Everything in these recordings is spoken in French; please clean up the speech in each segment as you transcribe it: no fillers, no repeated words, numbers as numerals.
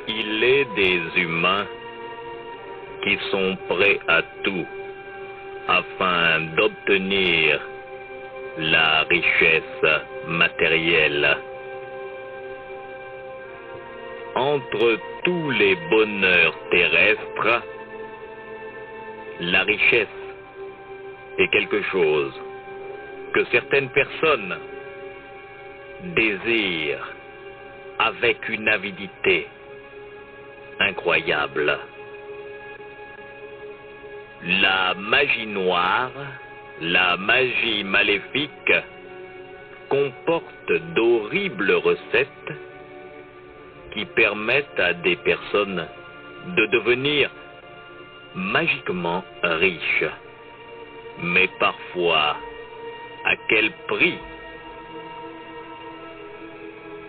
Il est des humains qui sont prêts à tout afin d'obtenir la richesse matérielle. Entre tous les bonheurs terrestres, la richesse est quelque chose que certaines personnes désirent avec une avidité incroyable. La magie noire, la magie maléfique, comporte d'horribles recettes qui permettent à des personnes de devenir magiquement riches. Mais parfois, à quel prix?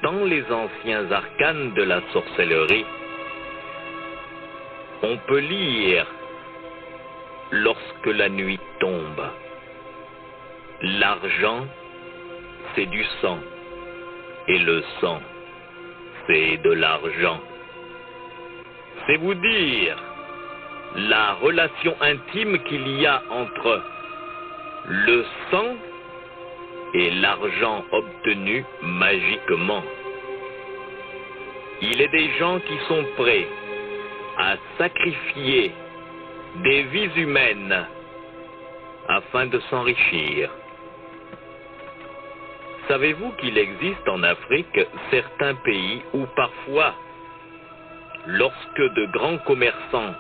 Dans les anciens arcanes de la sorcellerie, on peut lire « Lorsque la nuit tombe, l'argent, c'est du sang, et le sang, c'est de l'argent. » C'est vous dire la relation intime qu'il y a entre le sang et l'argent obtenu magiquement. Il est des gens qui sont prêts à sacrifier des vies humaines afin de s'enrichir. Savez-vous qu'il existe en Afrique certains pays où parfois, lorsque de grands commerçants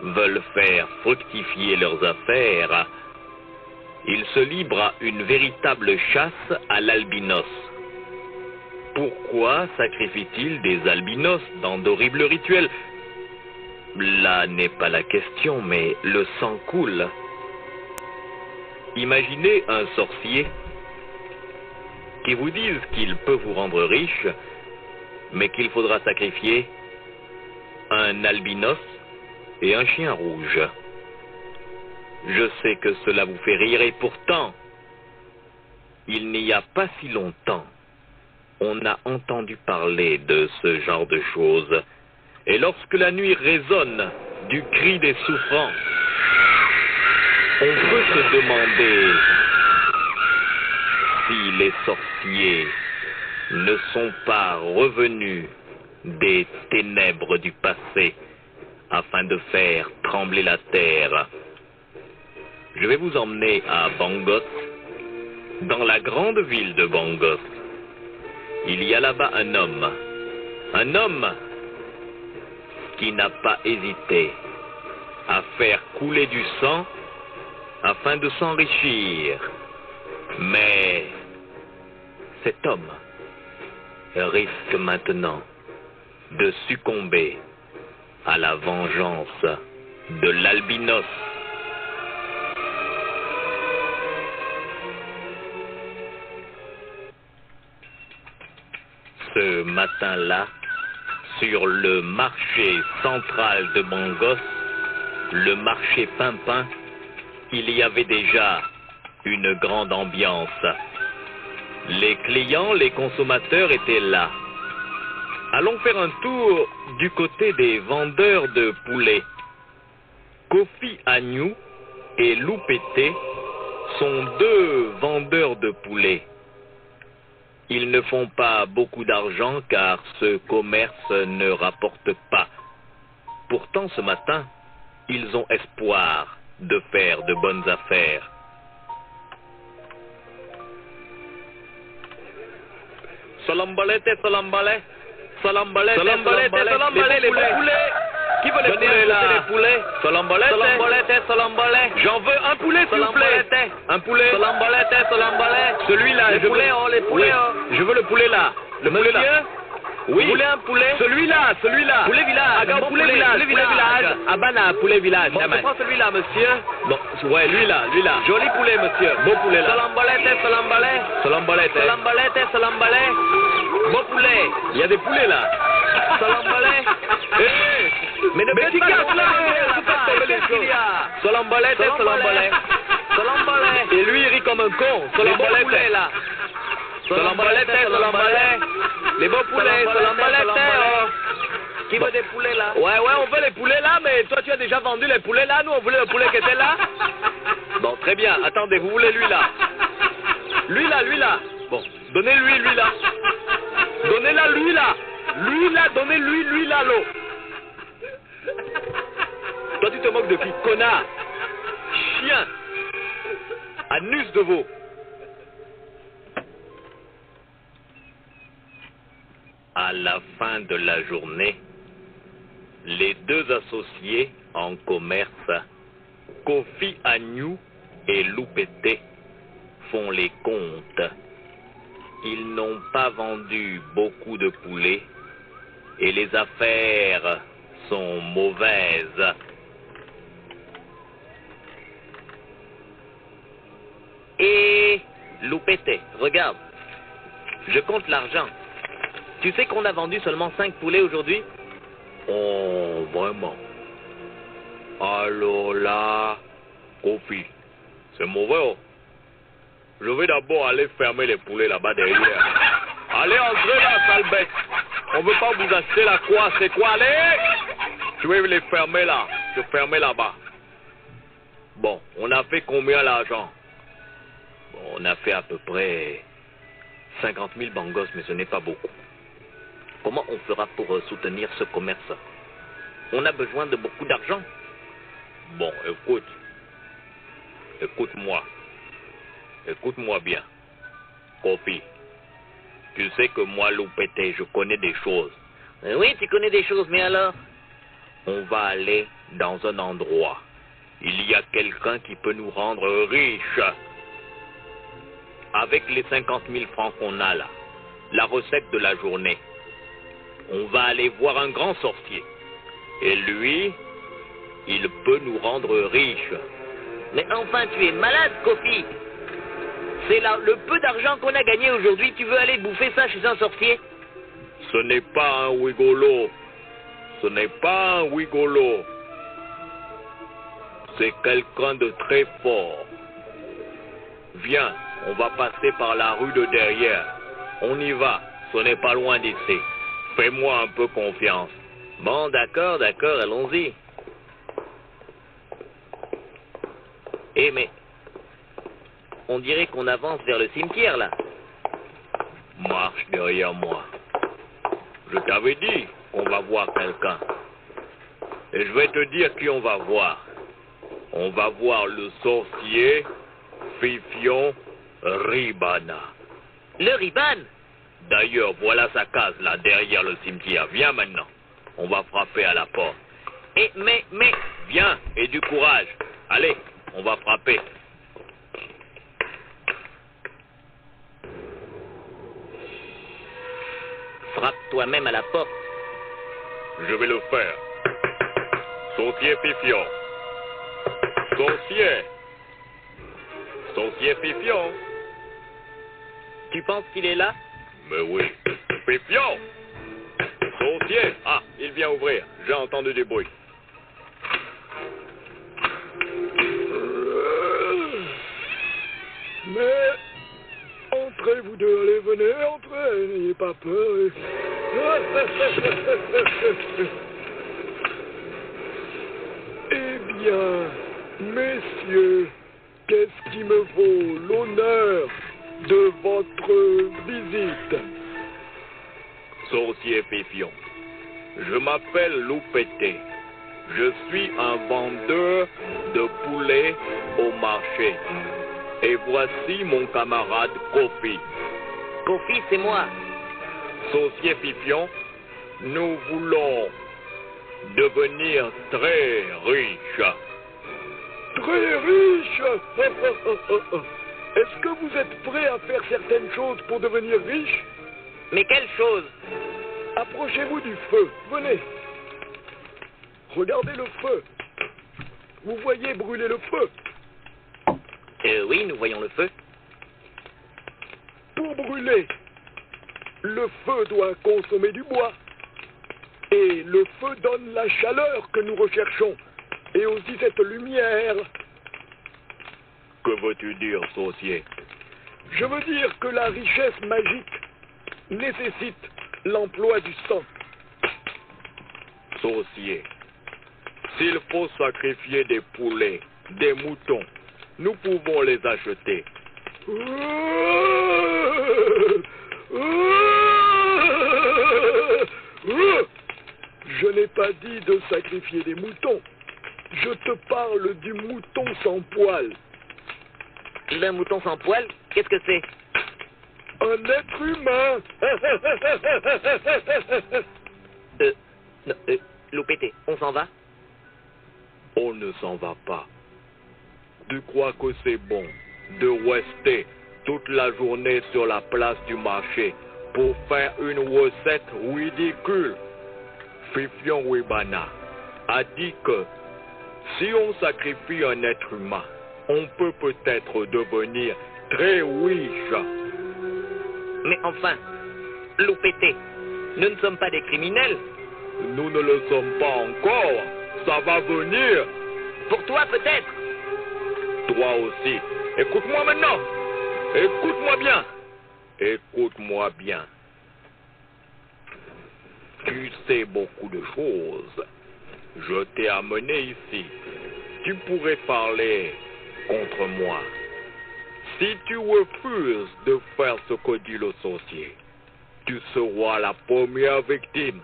veulent faire fructifier leurs affaires, ils se livrent à une véritable chasse à l'albinos. Pourquoi sacrifient-ils des albinos dans d'horribles rituels? Là n'est pas la question, mais le sang coule. Imaginez un sorcier qui vous dise qu'il peut vous rendre riche, mais qu'il faudra sacrifier un albinos et un chien rouge. Je sais que cela vous fait rire et pourtant, il n'y a pas si longtemps, on a entendu parler de ce genre de choses. Et lorsque la nuit résonne du cri des souffrants, on peut se demander si les sorciers ne sont pas revenus des ténèbres du passé afin de faire trembler la terre. Je vais vous emmener à Bangos, dans la grande ville de Bangos. Il y a là-bas un homme qui n'a pas hésité à faire couler du sang afin de s'enrichir. Mais cet homme risque maintenant de succomber à la vengeance de l'albinos. Ce matin-là, sur le marché central de Bangos, le marché Pimpin, il y avait déjà une grande ambiance. Les clients, les consommateurs étaient là. Allons faire un tour du côté des vendeurs de poulets. Kofi Agnew et Loupété sont deux vendeurs de poulets. Ils ne font pas beaucoup d'argent car ce commerce ne rapporte pas. Pourtant, ce matin, ils ont espoir de faire de bonnes affaires. Salambalete, salambale. Salambalete, salambalete, les poulets. Qui veut les poulets là? Les poulets. Salambalete, salambalete. J'en veux un poulet s'il vous plaît. Un poulet. Salambalete, salambalete. Celui-là. Les poulets, les poulets. Je veux le poulet là. Le poulet là. Oui. Vous voulez un poulet? Celui-là. Poulet village. Bon, poulet village. Abana, poulet village. Bon, je prends celui-là, monsieur. Bon, ouais, lui là. Joli poulet, monsieur. Beau poulet là. Salambalete. Beau poulet. Il y a des poulets là. Salambalete. Mais ne faites pas là. Qu'est-ce qu'il y a? Salambalete. Et lui, il rit comme un con. Salambalete là. Salambalete. Les beaux poulets, salambalete. Qui veut des poulets là? Ouais, on veut les poulets là, mais toi tu as déjà vendu les poulets là, nous on voulait le poulet qui était là. Bon, très bien, attendez, vous voulez lui là? Lui là. Bon, donnez-lui lui là. Donnez-la lui là. Lui là, donnez-lui lui là l'eau. Toi tu te moques de qui? Connard. Chien. Anus de veau. À la fin de la journée, les deux associés en commerce, Kofi Agnew et Loupété, font les comptes. Ils n'ont pas vendu beaucoup de poulets et les affaires sont mauvaises. Et Loupété, regarde, je compte l'argent. Tu sais qu'on a vendu seulement 5 poulets aujourd'hui? Oh, vraiment? Alors là, Kofi, c'est mauvais, oh. Je vais d'abord aller fermer les poulets là-bas derrière. Allez, entrez là, sale bête. On veut pas vous acheter la quoi, c'est quoi? Allez! Je vais les fermer là, je vais fermer là-bas. Bon, on a fait combien l'argent? Bon, on a fait à peu près 50 000 bangos, mais ce n'est pas beaucoup. Comment on fera pour soutenir ce commerce? On a besoin de beaucoup d'argent. Bon, écoute-moi bien. Kofi, tu sais que moi, Loupété, je connais des choses. Oui, tu connais des choses, mais alors? On va aller dans un endroit. Il y a quelqu'un qui peut nous rendre riches. Avec les 50 000 francs qu'on a là, la recette de la journée, on va aller voir un grand sorcier. Et lui, il peut nous rendre riches. Mais enfin, tu es malade, Kofi. C'est là le peu d'argent qu'on a gagné aujourd'hui, tu veux aller bouffer ça chez un sorcier? Ce n'est pas un wigolo. Ce n'est pas un wigolo. C'est quelqu'un de très fort. Viens, on va passer par la rue de derrière. On y va, ce n'est pas loin d'ici. Fais-moi un peu confiance. Bon, d'accord, allons-y. Eh, mais on dirait qu'on avance vers le cimetière, là. Marche derrière moi. Je t'avais dit qu'on va voir quelqu'un. Et je vais te dire qui on va voir. On va voir le sorcier Fifion Ribana. Le Riban? D'ailleurs, voilà sa case, là, derrière le cimetière. Viens maintenant. On va frapper à la porte. Mais... Viens, et du courage. Allez, on va frapper. Frappe toi-même à la porte. Je vais le faire. Sorcier Fifion. Sorcier. Sorcier Fifion. Tu penses qu'il est là? Mais oui. Fifion. Sorcier. Ah, il vient ouvrir. J'ai entendu du bruit. Mais entrez vous deux, allez, venez, entrez, n'ayez pas peur. Eh bien, messieurs, qu'est-ce qui me vaut l'honneur de votre visite? Sorcier Fifion. Je m'appelle Loupété. Je suis un vendeur de poulets au marché. Et voici mon camarade Kofi. Kofi, c'est moi. Sorcier Fifion, nous voulons devenir très riches. Très riche. Est-ce que vous êtes prêt à faire certaines choses pour devenir riche? Mais quelle chose? Approchez-vous du feu, venez. Regardez le feu. Vous voyez brûler le feu? Oui, nous voyons le feu. Pour brûler, le feu doit consommer du bois. Et le feu donne la chaleur que nous recherchons. Et aussi cette lumière. Que veux-tu dire, sorcier? Je veux dire que la richesse magique nécessite l'emploi du sang. Saucier, s'il faut sacrifier des poulets, des moutons, nous pouvons les acheter. Je n'ai pas dit de sacrifier des moutons. Je te parle du mouton sans poil. Le mouton sans poil, qu'est-ce que c'est? Un être humain. Non, Loupété, on s'en va? On ne s'en va pas. Tu crois que c'est bon de rester toute la journée sur la place du marché pour faire une recette ridicule? Fifion Wibana a dit que si on sacrifie un être humain, on peut peut-être devenir très riche. Mais enfin, Loupété, nous ne sommes pas des criminels. Nous ne le sommes pas encore. Ça va venir. Pour toi peut-être. Toi aussi. Écoute-moi maintenant. Écoute-moi bien. Écoute-moi bien. Tu sais beaucoup de choses. Je t'ai amené ici. Tu pourrais parler contre moi. Si tu refuses de faire ce que dit le sorcier, tu seras la première victime.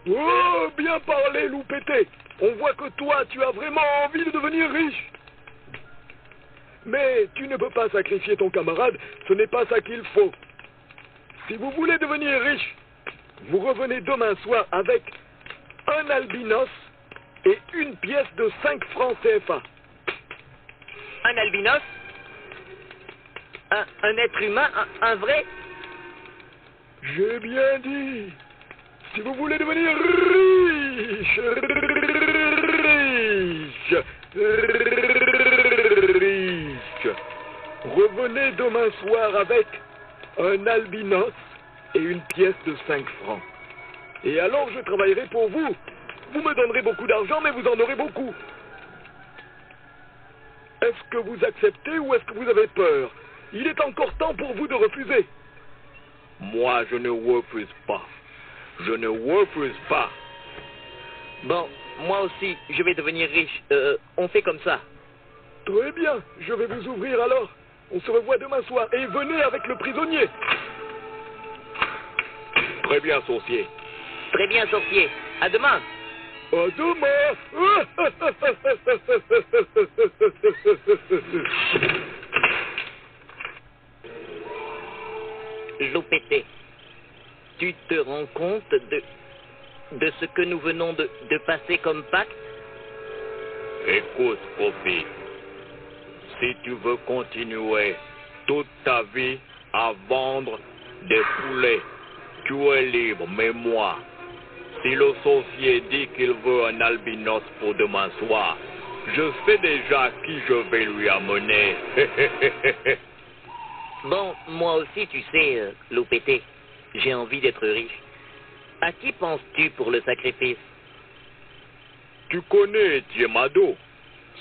Oh, bien parlé, Loupété. On voit que toi, tu as vraiment envie de devenir riche. Mais tu ne peux pas sacrifier ton camarade, ce n'est pas ça qu'il faut. Si vous voulez devenir riche, vous revenez demain soir avec un albinos et une pièce de 5 francs CFA. Un albinos? Un être humain? Un vrai? J'ai bien dit. Si vous voulez devenir riche, revenez demain soir avec un albinos et une pièce de 5 francs. Et alors je travaillerai pour vous. Vous me donnerez beaucoup d'argent, mais vous en aurez beaucoup. Est-ce que vous acceptez ou est-ce que vous avez peur? Il est encore temps pour vous de refuser. Moi, je ne refuse pas. Je ne refuse pas. Bon, moi aussi, je vais devenir riche. On fait comme ça. Très bien, je vais vous ouvrir alors. On se revoit demain soir et venez avec le prisonnier. Très bien, sorcier. Très bien, sorcier. À demain. À demain. Loupété, tu te rends compte de ce que nous venons de passer comme pacte? Écoute, Kofi, si tu veux continuer toute ta vie à vendre des poulets, tu es libre, mais moi, si le sorcier dit qu'il veut un albinos pour demain soir, je sais déjà qui je vais lui amener. Bon, moi aussi, tu sais, Loupété, j'ai envie d'être riche. À qui penses-tu pour le sacrifice? Tu connais Diemado.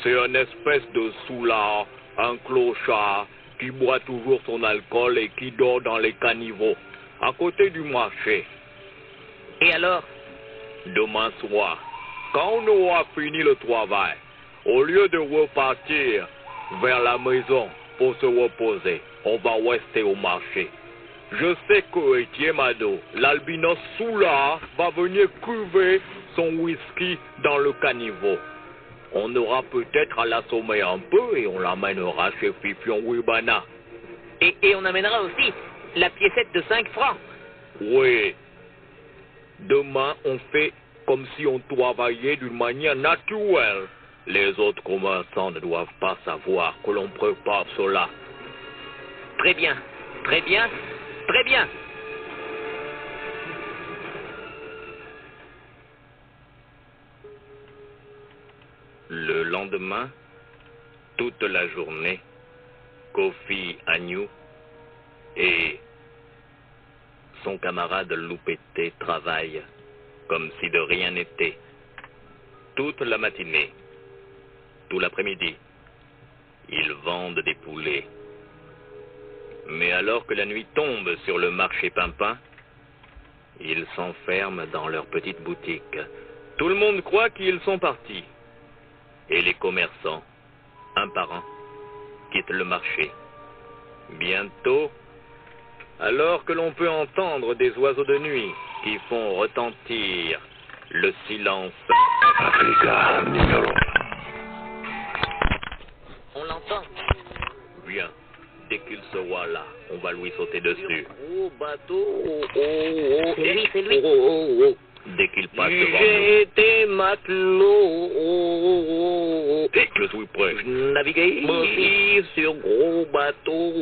C'est un espèce de soulard, un clochard, qui boit toujours son alcool et qui dort dans les caniveaux, à côté du marché. Et alors? Demain soir, quand on aura fini le travail, au lieu de repartir vers la maison pour se reposer, on va rester au marché. Je sais que Diemado, l'albinos soulard, va venir cuver son whisky dans le caniveau. On aura peut-être à l'assommer un peu et on l'amènera chez Fifion Wibana. Et on amènera aussi la piécette de 5 francs. Oui. Demain, on fait comme si on travaillait d'une manière naturelle. Les autres commerçants ne doivent pas savoir que l'on prépare cela. Très bien, très bien, très bien. Le lendemain, toute la journée, Kofi Agnew et son camarade Loupété travaillent comme si de rien n'était. Toute la matinée, tout l'après-midi, ils vendent des poulets. Mais alors que la nuit tombe sur le marché Pimpin, ils s'enferment dans leur petite boutique Tout le monde croit qu'ils sont partis. Et les commerçants, un par un, quittent le marché. Bientôt, alors que l'on peut entendre des oiseaux de nuit qui font retentir le silence. On l'entend. Bien, dès qu'il sera là, on va lui sauter dessus. Gros bateau. C'est lui. Dès qu'il passe devant J'ai nous. été matelot. Je suis prêt. Naviguer sur gros bateau.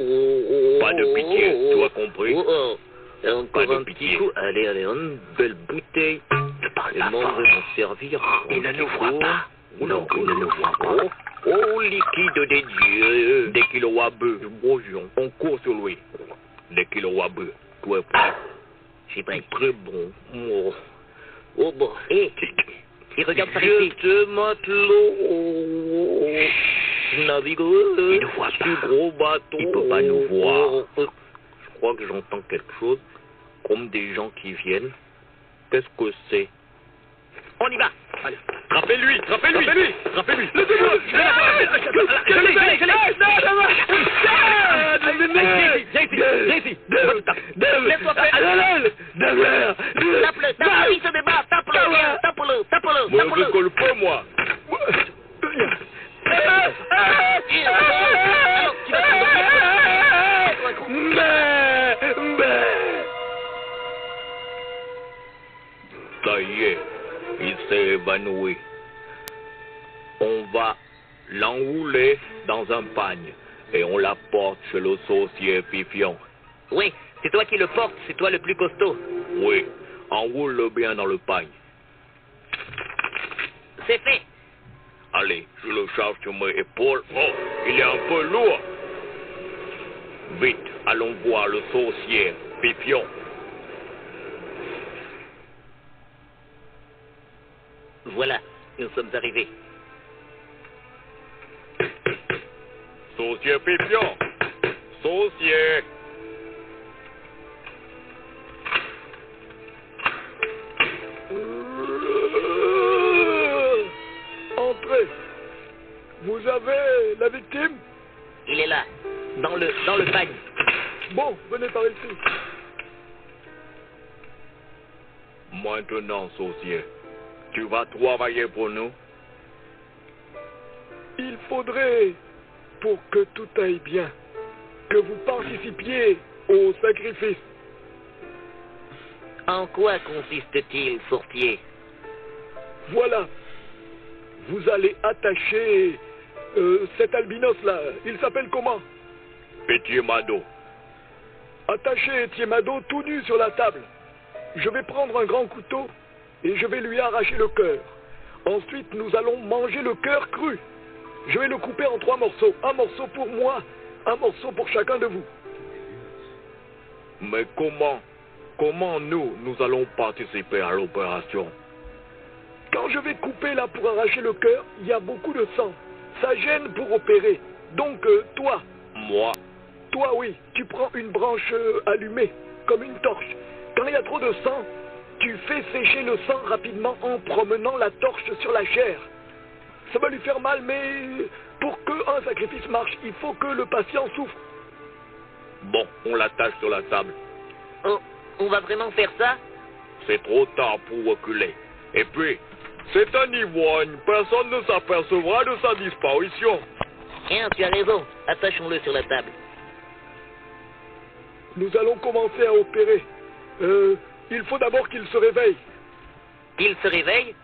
Pas de pitié, tu as compris? Encore Pas de un petit pitié. coup. Allez, une belle bouteille. Le monde va m'en servir. Il ne nous voit pas. Non, il ne nous voit pas. Oh, liquide des dieux. Dès qu'il aura bu, on court sur lui. Dès qu'il aura bu, tu es prêt? J'ai pas Très bon. Oh. Oh bon. Hé, il regarde par ici. Je te matelot. Navigueur. Il ne voit pas. Sur gros bateau. Il peut pas nous voir. Je crois que j'entends quelque chose, comme des gens qui viennent. Qu'est-ce que c'est? On y va. Allez. Trappez-lui. Laissez-moi. Viens ici. Laisse-toi faire. Tape-le, il se débat. Tape-le. Moi, je colle pas, moi. Alors, tu vas Ça y est, il s'est évanoui. On va l'enrouler dans un pagne et on la porte chez le saucier Pifion. Oui, c'est toi qui le portes, c'est toi le plus costaud. Oui, enroule-le bien dans le pagne. C'est fait. Allez, je le charge sur mes épaules. Oh, il est un peu lourd. Vite, allons voir le saucier Pifion. Voilà, nous sommes arrivés. Saucier Pifion. Saucier. Entrez. Vous avez la victime? Il est là, dans le pagne. Bon, venez par ici. Maintenant, saucier, tu vas travailler pour nous? Il faudrait, pour que tout aille bien, que vous participiez au sacrifice. En quoi consiste-t-il, sorcier? Voilà. Vous allez attacher cet albinos-là. Il s'appelle comment? Etiemado. Attachez Etiemado tout nu sur la table. Je vais prendre un grand couteau et je vais lui arracher le cœur. Ensuite, nous allons manger le cœur cru. Je vais le couper en 3 morceaux. Un morceau pour moi, un morceau pour chacun de vous. Mais comment nous allons participer à l'opération? Quand je vais couper là pour arracher le cœur, il y a beaucoup de sang. Ça gêne pour opérer. Donc toi, Moi, oui, tu prends une branche allumée, comme une torche. Quand il y a trop de sang, tu fais sécher le sang rapidement en promenant la torche sur la chair. Ça va lui faire mal, mais pour qu'un sacrifice marche, il faut que le patient souffre. bon, on l'attache sur la table. Oh, on va vraiment faire ça? C'est trop tard pour reculer. Et puis, c'est un ivrogne. Personne ne s'apercevra de sa disparition. Tiens, tu as raison. Attachons-le sur la table. Nous allons commencer à opérer. Il faut d'abord qu'il se réveille. Il se réveille?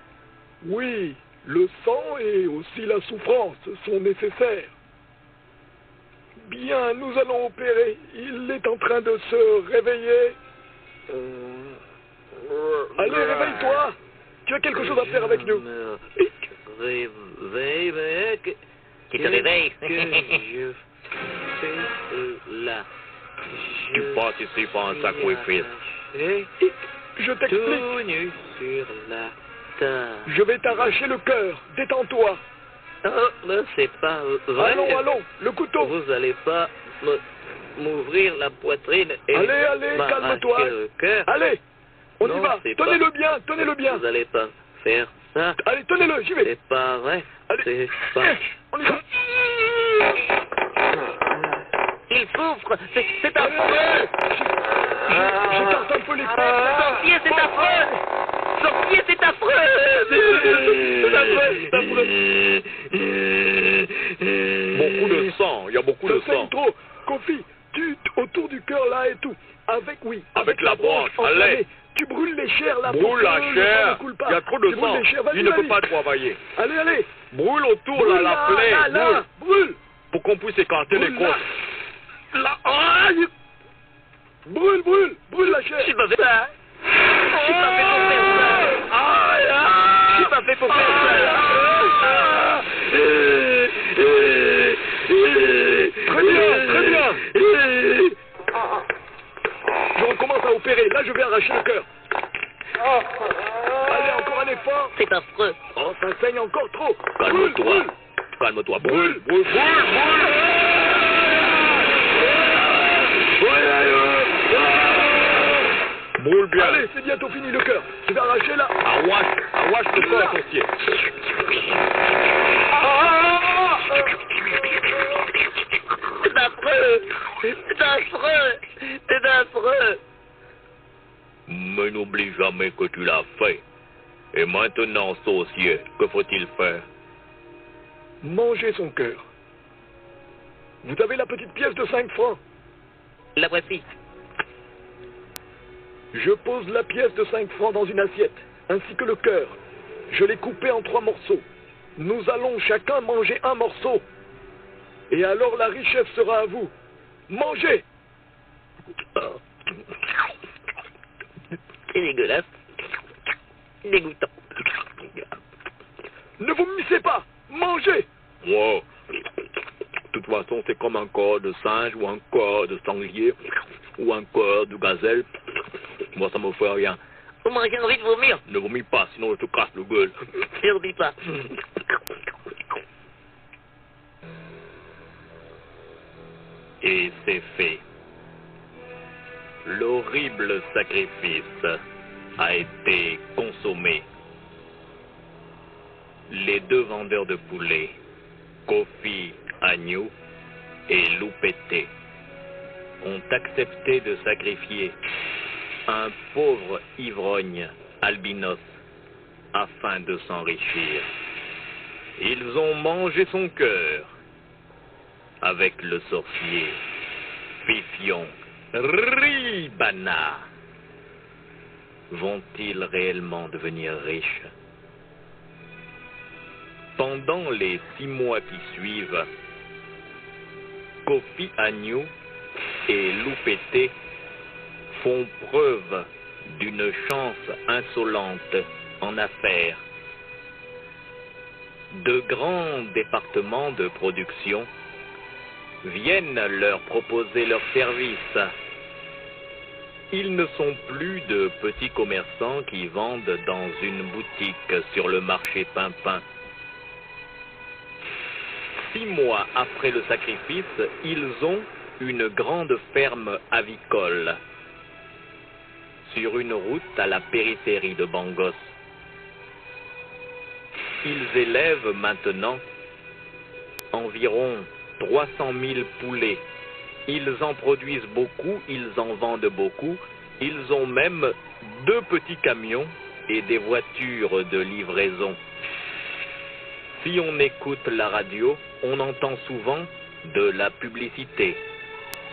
Oui, le sang et aussi la souffrance sont nécessaires. Bien, nous allons opérer. Il est en train de se réveiller. Allez, réveille-toi. Tu as quelque chose à faire avec nous. Réveille, mec. Qui te réveille? Je là. Tu participes à un sacrifice. Je t'explique. Tout nu sur la table. Je vais t'arracher le cœur. Détends-toi. Oh, là, c'est pas vrai. Allons, le couteau. Vous allez pas m'ouvrir la poitrine et Allez, calme-toi. le cœur. Allez, on y Non, va. c'est Tenez-le bien. Vous allez pas faire ça. Allez, tenez-le, j'y vais. C'est pas vrai. Allez. C'est pas... On y va. Il souffre. C'est affreux. J'écarte un peu les pieds. Sorcier, c'est affreux. Sorcier, c'est affreux. C'est affreux, c'est affreux. Beaucoup de sang, il y a beaucoup de Ça saigne sang. trop. Kofi, tu, autour du cœur là et tout. Avec, oui. Avec la branche, enflammée. allez. Tu brûles les chairs là. Brûle pour que la le sang chair, ne coule pas. il y a trop de Tu brûles sang, les chairs. Vas-y, il ne peut vas-y. pas travailler. Allez, allez. Brûle autour Brûle la plaie, là, brûle. pour qu'on puisse écarter les Brûle là. côtes. Là, aïe. Brûle, brûle, brûle la chair. Je suis pas fait ça. Je suis pas fait pour faire ça. Je suis pas fait pour faire ça. Très bien, très bien. Je recommence à opérer. Là, je vais arracher le cœur. Allez, encore un effort. C'est affreux. Oh, ça saigne encore trop. Calme-toi, Brûle, calme-toi, brûle, brûle, brûle, brûle bien. Allez, c'est bientôt fini le cœur. Je vais arracher là. Arrache le corps entier. C'est affreux. C'est affreux. C'est affreux. Mais n'oublie jamais que tu l'as fait. Et maintenant, sorcier, que faut-il faire? Mangez son cœur. Vous avez la petite pièce de 5 francs. La voici. Je pose la pièce de 5 francs dans une assiette, ainsi que le cœur. Je l'ai coupé en 3 morceaux. Nous allons chacun manger un morceau. Et alors la richesse sera à vous. Mangez! C'est dégueulasse. Dégoûtant. Ne vous missez pas! Mangez! Wow. De toute façon, c'est comme un corps de singe ou un corps de sanglier ou un corps de gazelle. Moi, ça me fait rien. Vous m'auriez envie de vomir. Ne vomis pas, sinon je te casse le gueule. Je ne dis pas. Et c'est fait. L'horrible sacrifice a été consommé. Les 2 vendeurs de poulets, Kofi Agnew et Loupété, ont accepté de sacrifier un pauvre ivrogne albinos afin de s'enrichir. Ils ont mangé son cœur avec le sorcier Fifion Ribana. Vont-ils réellement devenir riches? Pendant les 6 mois qui suivent, Kofi Agnew et Loupété font preuve d'une chance insolente en affaires. De grands départements de production viennent leur proposer leurs services. Ils ne sont plus de petits commerçants qui vendent dans une boutique sur le marché Pimpin. 6 mois après le sacrifice, ils ont une grande ferme avicole sur une route à la périphérie de Bangos. Ils élèvent maintenant environ 300 000 poulets. Ils en produisent beaucoup, ils en vendent beaucoup. Ils ont même 2 petits camions et des voitures de livraison. Si on écoute la radio, on entend souvent de la publicité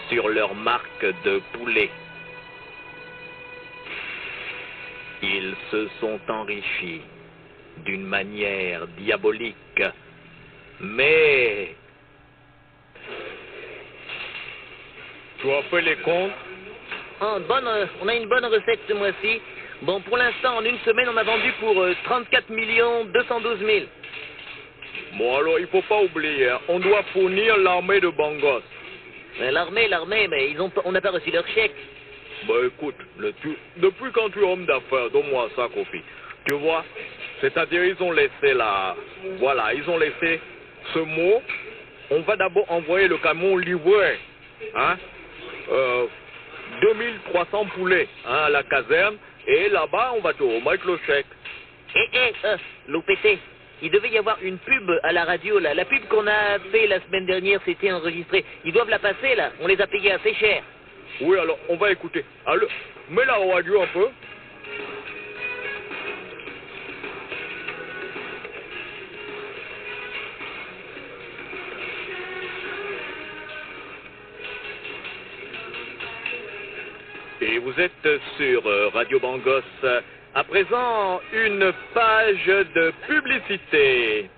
sur leur marque de poulet. Ils se sont enrichis d'une manière diabolique, mais... Tu as fait les comptes? Oh, on a une bonne recette ce mois-ci. Bon, pour l'instant, en une semaine, on a vendu pour 34 212 000. Bon, alors, il ne faut pas oublier, hein, on doit fournir l'armée de Bangos. L'armée, mais on n'a pas reçu leur chèque. Bah écoute, depuis quand tu es homme d'affaires, donne-moi ça, Kofi. Tu vois, c'est-à-dire ils ont laissé voilà, ils ont laissé ce mot. On va d'abord envoyer le camion livré, hein, 2300 poulets, hein, à la caserne, et là-bas on va te remettre le chèque. L'OPT. Il devait y avoir une pub à la radio, là. La pub qu'on a fait la semaine dernière, c'était enregistré. Ils doivent la passer, là. On les a payés assez cher. Oui, alors, on va écouter. Alors, mets la radio un peu. Et vous êtes sur Radio Bangos. À présent, une page de publicité.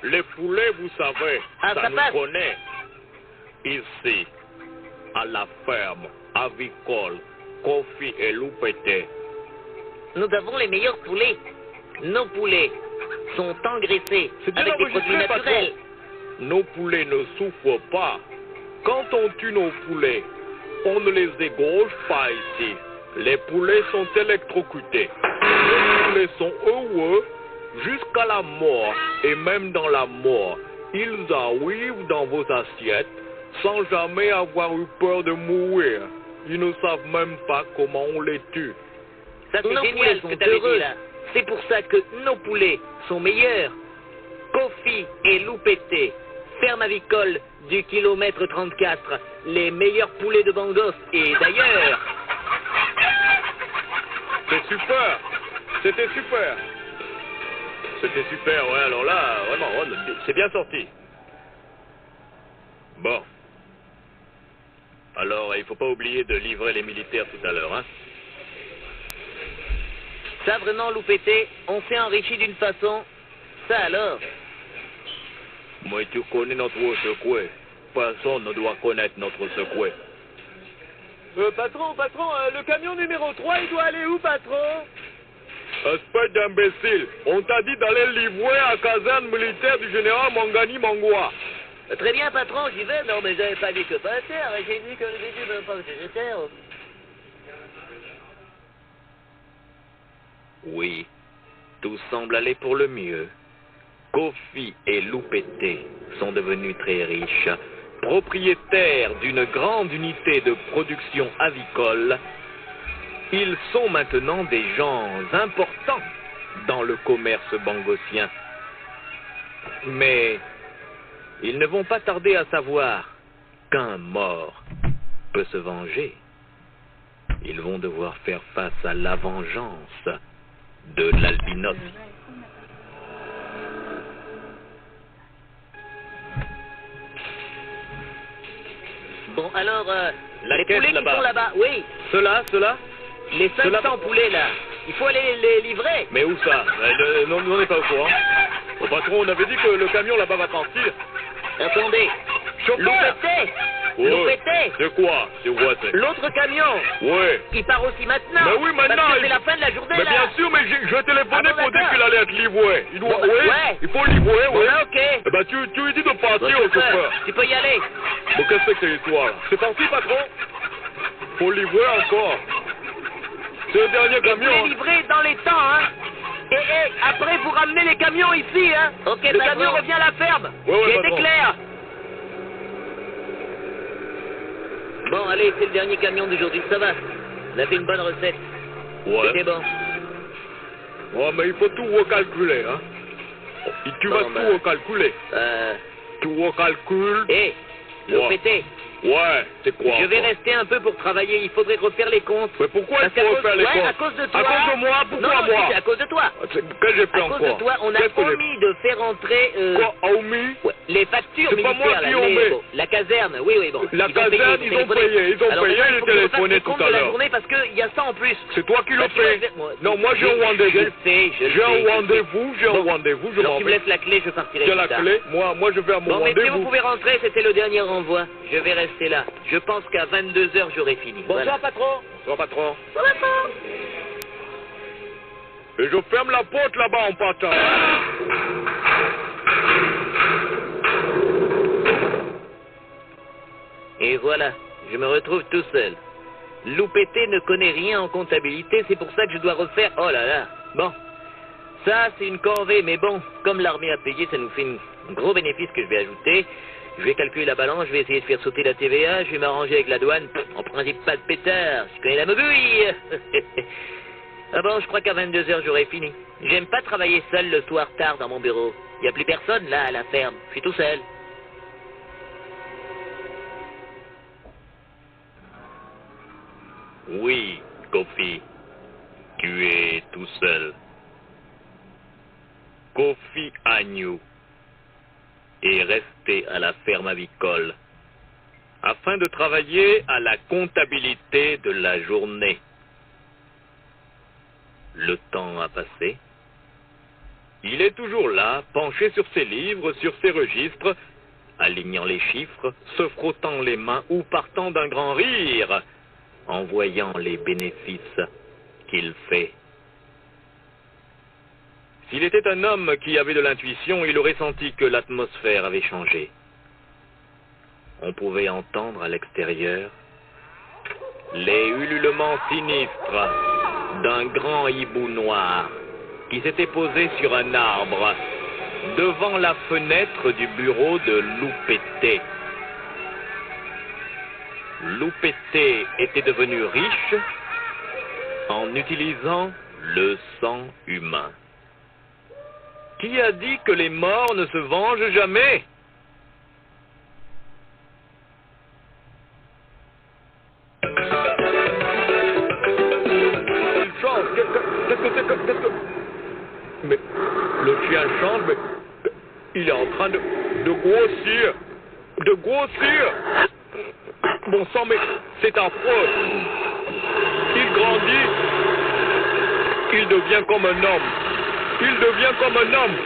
Les poulets, vous savez, Ah, ça ça nous passe. connaît. Ici, à la ferme avicole, Kofi et Loupete. Nous avons les meilleurs poulets. Nos poulets sont engraissés C'est bien avec des produits enregistré, naturels. patron. Nos poulets ne souffrent pas. Quand on tue nos poulets, on ne les égorge pas ici. Les poulets sont électrocutés. Les poulets sont heureux jusqu'à la mort. Et même dans la mort, ils arrivent dans vos assiettes sans jamais avoir eu peur de mourir. Ils ne savent même pas comment on les tue. Ça, c'est Nos génial poulets ce que sont tu avais heureux. dit là. C'est pour ça que nos poulets sont meilleurs. Kofi et Loupete, ferme avicole du kilomètre 34, les meilleurs poulets de Bangos. Et d'ailleurs, C'est super. C'était super. C'était super, ouais, alors là, vraiment, c'est bien sorti. Bon. Alors, il faut pas oublier de livrer les militaires tout à l'heure, hein. ça vraiment Loupete, on s'est enrichi d'une façon. Ça alors. Moi, tu connais notre secoué. Personne ne doit connaître notre secoué. Patron, le camion numéro 3, il doit aller où, patron? Espèce d'imbécile, on t'a dit d'aller livrer à la caserne militaire du général Mangani Mangwa. Très bien, patron, j'y vais. Non, mais j'avais pas dit que pas terre. J'ai dit que j'ai dit même pas que j'étais terre. Oui, tout semble aller pour le mieux. Kofi et Loupete sont devenus très riches, propriétaires d'une grande unité de production avicole. Ils sont maintenant des gens importants dans le commerce bangosien. Mais ils ne vont pas tarder à savoir qu'un mort peut se venger. Ils vont devoir faire face à la vengeance de l'albinos. Bon, alors, La les caisse poulets qui là-bas. sont là-bas, oui, Cela les 500 poulets là, il faut aller les livrer. Mais où ça? Non, on n'est pas au courant. Au patron, on avait dit que le camion là-bas va partir. Attendez, Chauffeur! Loupete, Ouais. Loupete, C'est quoi? C'est quoi, c'est? l'autre camion, Ouais. il part aussi maintenant. Mais oui, maintenant, Parce que c'est il- la fin de la journée Mais là. bien sûr, mais je téléphoné Ah bon, pour dire d'accord. qu'il allait être livré. Il doit, Bon, bah, oui, ouais. il faut livrer, Bon, oui. bah, ok. Eh ben, tu lui dis de Bon, partir au chauffeur. tu peux y aller. Bon, qu'est-ce que c'est que cette histoire là? C'est parti, patron? Faut livrer encore. C'est le dernier Et vous camion. les hein. livrez dans les temps, hein. Et après vous ramenez les camions ici, hein. Ok, le patron. camion revient à la ferme. Ouais, J'ai été patron. clair. Bon, allez, c'est le dernier camion d'aujourd'hui, ça va. On a fait une bonne recette. C'était Ouais. bon. Ouais, mais il faut tout recalculer, hein. Et tu Bon, vas ben. tout recalculer. Tu recalcules. Hé, Loupete, Ouais, c'est quoi? je vais encore? rester un peu pour travailler. Il faudrait refaire les comptes. Mais pourquoi Parce il faut qu'à refaire les ouais, comptes? à cause de toi. À cause de moi? Pourquoi non, moi? c'est à cause de toi. Qu'est-ce que j'ai fait À encore? cause de toi, on a Qu'est-ce que j'ai- promis de faire entrer Quoi, Aoumi? ouais, les factures C'est pas moi militaires, qui là, ont les- mis. bon, la caserne, oui, bon. La Ils ont caserne, payé, ils ont téléphoné. payé, ils ont Alors payé, maintenant, j'ai il faut que je téléphoné fasse les tout comptes à de la l'heure. journée parce qu'il y a ça en plus. C'est toi qui le Parce que fais. Non, moi j'ai un Je rendez-vous. le sais, je le J'ai un sais. rendez-vous, j'ai un Bon. rendez-vous, je Alors m'en tu me vais. laisses la clé, je partirai J'ai plus la tard. clé, moi je vais à mon Bon, messieurs, vous rendez-vous. pouvez rentrer, c'était le dernier renvoi. Je vais rester là. Je pense qu'à 22h, j'aurai fini. Bonsoir, patron. Bonsoir, patron. Voilà. Bonsoir. Et je ferme la porte là-bas en partant. Et voilà, je me retrouve tout seul. Loupete ne connaît rien en comptabilité, c'est pour ça que je dois refaire... Oh là là. Bon, Ça, c'est une corvée, mais bon, comme l'armée a payé, ça nous fait un gros bénéfice que je vais ajouter. Je vais calculer la balance, je vais essayer de faire sauter la TVA, je vais m'arranger avec la douane. En principe, pas de pétard, je connais la mogouille. Ah bon, je crois qu'à 22h, j'aurai fini. J'aime pas travailler seul le soir tard dans mon bureau. Il n'y a plus personne là à la ferme, je suis tout seul. Oui, Kofi, tu es tout seul. Kofi Agnew est resté à la ferme avicole afin de travailler à la comptabilité de la journée. Le temps a passé. Il est toujours là, penché sur ses livres, sur ses registres, alignant les chiffres, se frottant les mains ou partant d'un grand rire, en voyant les bénéfices qu'il fait. S'il était un homme qui avait de l'intuition, il aurait senti que l'atmosphère avait changé. On pouvait entendre à l'extérieur les ululements sinistres d'un grand hibou noir qui s'était posé sur un arbre devant la fenêtre du bureau de Loupété. Loupété était devenu riche en utilisant le sang humain. Qui a dit que les morts ne se vengent jamais? Il change. Qu'est-ce que... Mais le chien change, mais il est en train de grossir. De grossir. Bon sang, mais c'est affreux. Il grandit. Il devient comme un homme. Il devient comme un homme.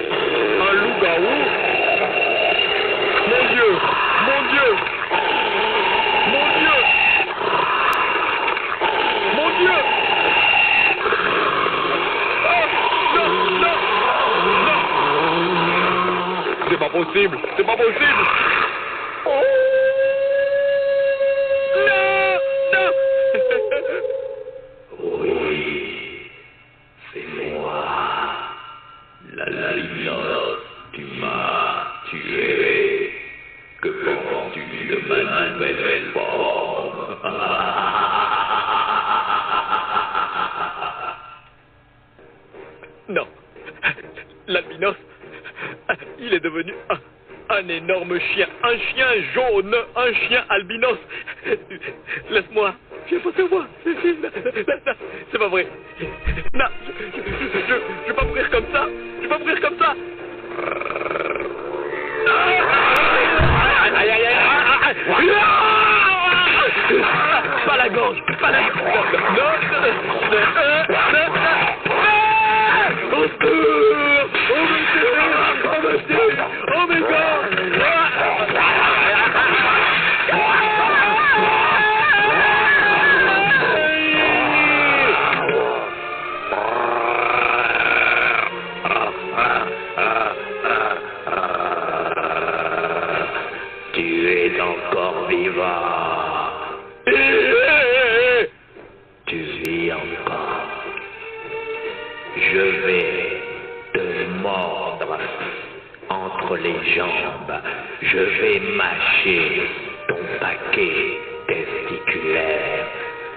Un loup-garou. Mon Dieu. Mon Dieu. Mon Dieu. Mon Dieu. Oh, non, non, non. C'est pas possible. C'est pas possible. Oh. Non, non. Oui, c'est moi. L'albinos, tu m'as tué. Que penses-tu de ma nouvelle forme? Non. L'albinos, il est devenu un énorme chien. Un chien jaune. Un chien albinos. Laisse-moi. Viens pas sur moi. C'est pas vrai. Non. Je vais pas mourir comme ça. Je vais pas mourir comme ça. Aïe, aïe, aïe, aïe. Pas la gorge. Pas la gorge. Non. Au secours! Oh mon Dieu! Oh my God! Tu es encore vivant. Tu vis encore. Je vais te mordre entre les jambes. Je vais mâcher ton paquet testiculaire.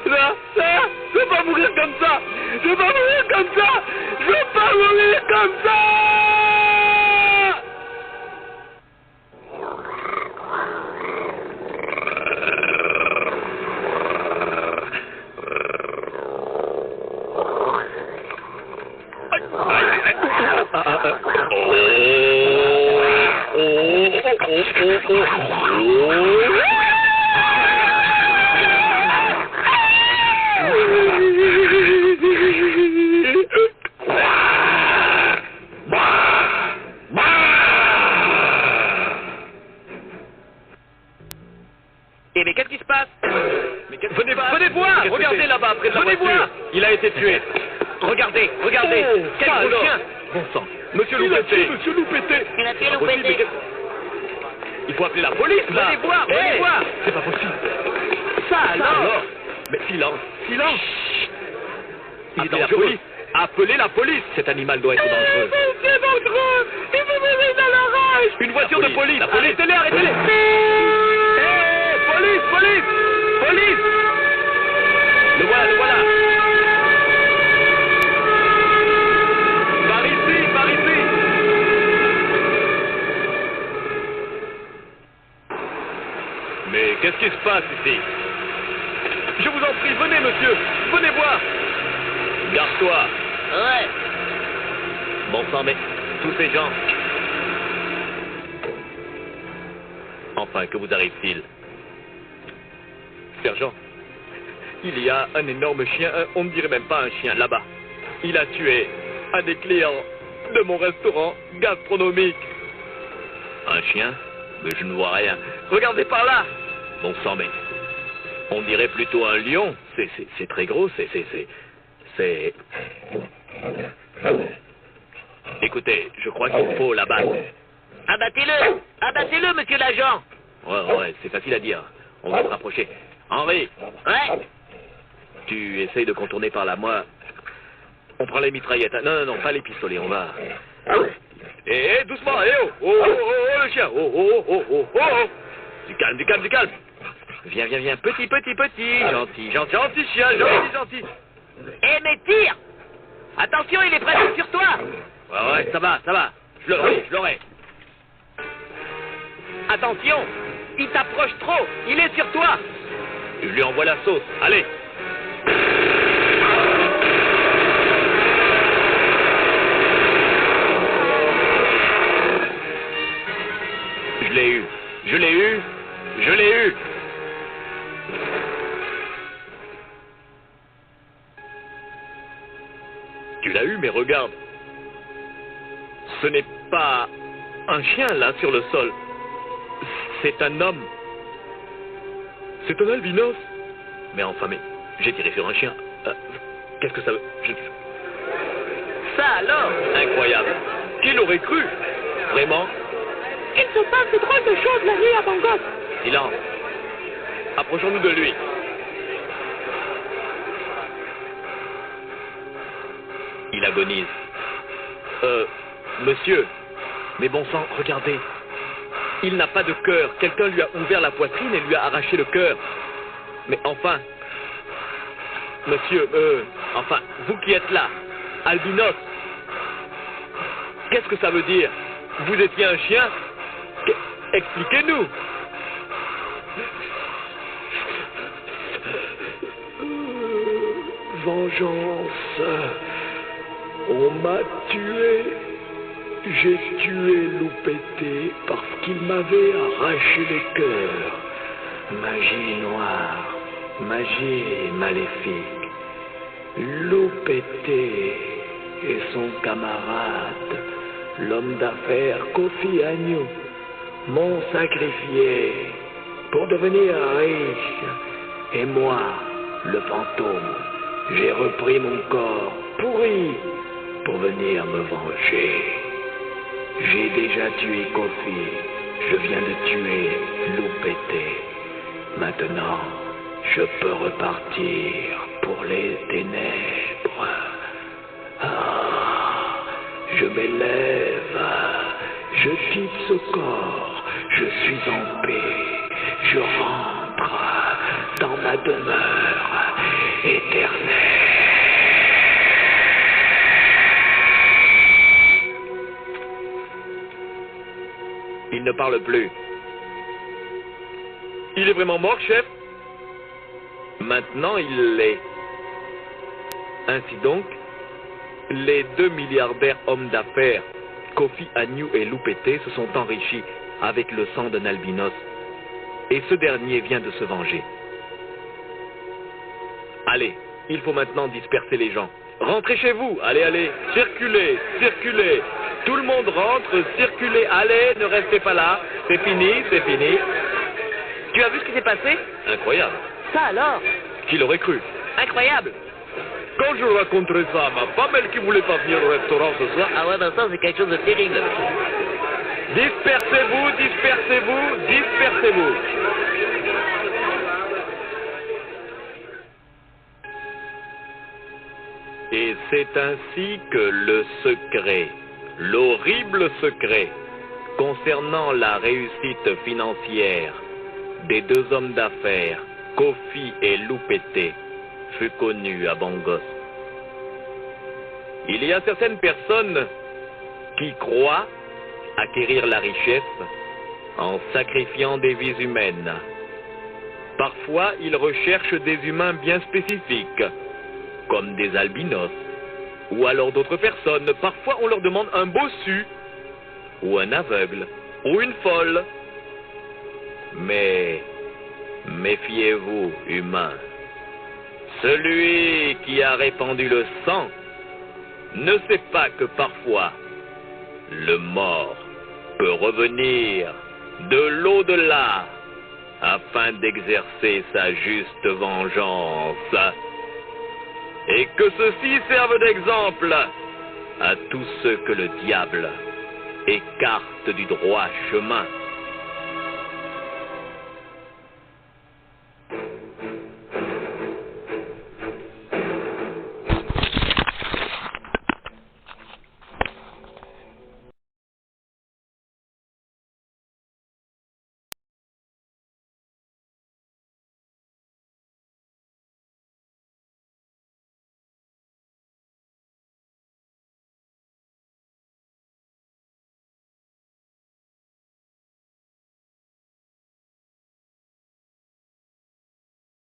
Là, je vais pas mourir comme ça. Je vais pas mourir comme ça. Je vais pas mourir comme ça. Eh mais qu'est-ce qui se passe? Venez voir. Regardez là-bas, près de la voiture. Il a été tué. Regardez, regardez. Quel Ça gros alors. chien. Bon sang. Monsieur Loupété. Monsieur Loupété. Il a tué Pas possible, Loupété. mais il faut appeler la police, là. Venez voir, venez voir. C'est pas possible. Ça alors. Mais silence. Silence. Il est Appelez la dangereux. police. Appelez la police. Cet animal doit être dangereux. C'est dangereux. Il me met dans la rage. Une voiture de police. La police. Arrêtez-les, arrêtez-les. Hé, police, police, police. Le voilà, le voilà. Par ici, par ici. Mais qu'est-ce qui se passe ici? Je vous en prie, venez, monsieur. Venez voir. Garde-toi. Ouais. Bon sang, mais tous ces gens... Enfin, que vous arrive-t-il? Sergent, il y a un énorme chien, on ne dirait même pas un chien, là-bas. Il a tué un des clients de mon restaurant gastronomique. Un chien? Mais je ne vois rien. Regardez par là. Bon sang, mais... On dirait plutôt un lion. C'est très gros, c'est... Écoutez, je crois qu'il faut l'abattre. Abattez-le. Abattez-le, monsieur l'agent. Ouais, c'est facile à dire. On va se rapprocher. Henri, Ouais. tu essayes de contourner par là, moi. On prend les mitraillettes. Non, pas les pistolets, on va... doucement, oh, le chien. Oh. Du calme. Viens. Petit. Gentil chien, gentil. Eh, mais tire. Attention, il est presque sur toi. Ouais, ça va. Je l'aurai. Attention, il t'approche trop. Il est sur toi. Je lui envoie la sauce. Allez. Je l'ai eu. Tu l'as eu, mais regarde. Ce n'est pas un chien, là, sur le sol. C'est un homme. C'est un albinos. Mais enfin, j'ai tiré sur un chien. Qu'est-ce que ça veut... Ça alors. Incroyable. Qui l'aurait cru? Vraiment? Il se passe de drôles de choses la nuit à Bangkok. Silence. Approchons-nous de lui. Il agonise. Monsieur. Mais bon sang, regardez. Il n'a pas de cœur. Quelqu'un lui a ouvert la poitrine et lui a arraché le cœur. Mais enfin... Monsieur, enfin, vous qui êtes là, albinos, qu'est-ce que ça veut dire? Vous étiez un chien? Expliquez-nous. Vengeance. On m'a tué. J'ai tué Loupété parce qu'il m'avait arraché les cœurs. Magie noire, magie maléfique. Loupété et son camarade, l'homme d'affaires Kofi Agnew, m'ont sacrifié pour devenir riche. Et moi, le fantôme, j'ai repris mon corps pourri pour venir me venger. J'ai déjà tué Kofi, je viens de tuer Loupété. Maintenant, je peux repartir pour les ténèbres. Je m'élève, je quitte ce corps, je suis en paix, je rentre dans ma demeure éternelle. Il ne parle plus. Il est vraiment mort, chef? Maintenant, il l'est. Ainsi donc, les deux milliardaires hommes d'affaires, Kofi Agnew et Loupété, se sont enrichis avec le sang d'un albinos. Et ce dernier vient de se venger. Allez, il faut maintenant disperser les gens. Rentrez chez vous, allez, circulez. Tout le monde rentre, circulez, allez, ne restez pas là. C'est fini. Tu as vu ce qui s'est passé? Incroyable. Ça alors. Qui l'aurait cru? Incroyable. Quand je raconterai ça à ma femme, elle qui voulait pas venir au restaurant ce soir. Ah ouais, ben ça c'est quelque chose de terrible. Dispersez-vous. Et c'est ainsi que le secret, l'horrible secret, concernant la réussite financière des deux hommes d'affaires, Kofi et Loupété, fut connu à Bangos. Il y a certaines personnes qui croient acquérir la richesse en sacrifiant des vies humaines. Parfois, ils recherchent des humains bien spécifiques, comme des albinos, ou alors d'autres personnes. Parfois, on leur demande un bossu, ou un aveugle, ou une folle. Mais méfiez-vous, humains. Celui qui a répandu le sang ne sait pas que parfois, le mort peut revenir de l'au-delà afin d'exercer sa juste vengeance. Et que ceci serve d'exemple à tous ceux que le diable écarte du droit chemin.